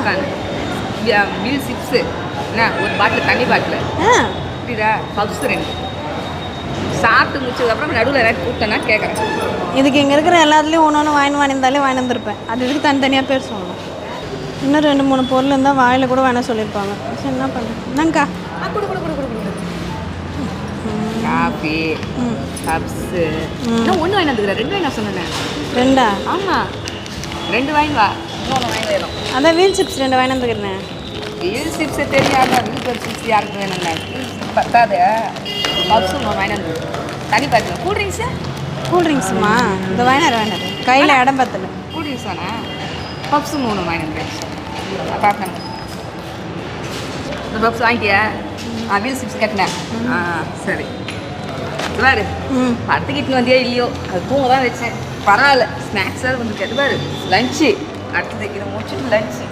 Popcorn meal chips என்ன ஒரு பாட்டில் தண்ணி பாட்டில் புரியுதா பப்ஸ் 2 சாப்பிட்டு முடிச்சதுக்கப்புறம் நடுவில் ஏதாவது கூப்பிட்டேன்னா கேட்குறேன். இதுக்கு இங்கே இருக்கிற எல்லாத்துலேயும் ஒன்று வாங்கியிருந்தாலே வாங்கி வந்திருப்பேன். அது இதுக்கு தனித்தனியாக பேர் சொல்லணும். இன்னும் 2-3 பொருள் இருந்தால் வாயில் கூட வேணாம் சொல்லியிருப்பாங்க. சரி என்ன பண்ணுறேன் என்னங்கக்கா கொடு காஃபி பப்ஸு இன்னும் 1 வாங்கி வந்துக்கிறேன். 2 வாங்கி நான் சொன்னேன். 2 ஆமாம் 2 வாங்கி வா. இன்னொன்று வாங்கி வேணும். அதான் வீல் சிப்ஸ் 2 வாங்கி வந்துக்கிறேன். வீல் சிப்ஸை தெரியாத வீல் சிப்ஸ் யாருக்கு வேணுங்க? பத்தாது பப்ஸு வாங்கி வந்து தனி பார்த்து கூல்ட்ரிங்க்ஸுமா இந்த வாங்கினார் கையில் இடம் பத்தல. கூல்ட்ரிங்க்ஸ் தானே பப்ஸு 3 வாங்கி வந்து பார்க்கணும். இந்த பப்ஸ் வாங்கிட்டியா? வீல் சிப்ஸ் கேட்டேன். சரி பாரு படத்துக்கு இட்டு வந்தியா இல்லையோ அது தூங்க தான் வச்சேன். பரவாயில்ல ஸ்நாக்ஸாக வந்து கேட்டு பாரு லஞ்சு அடுத்தது இதை முடிச்சுட்டு லஞ்சு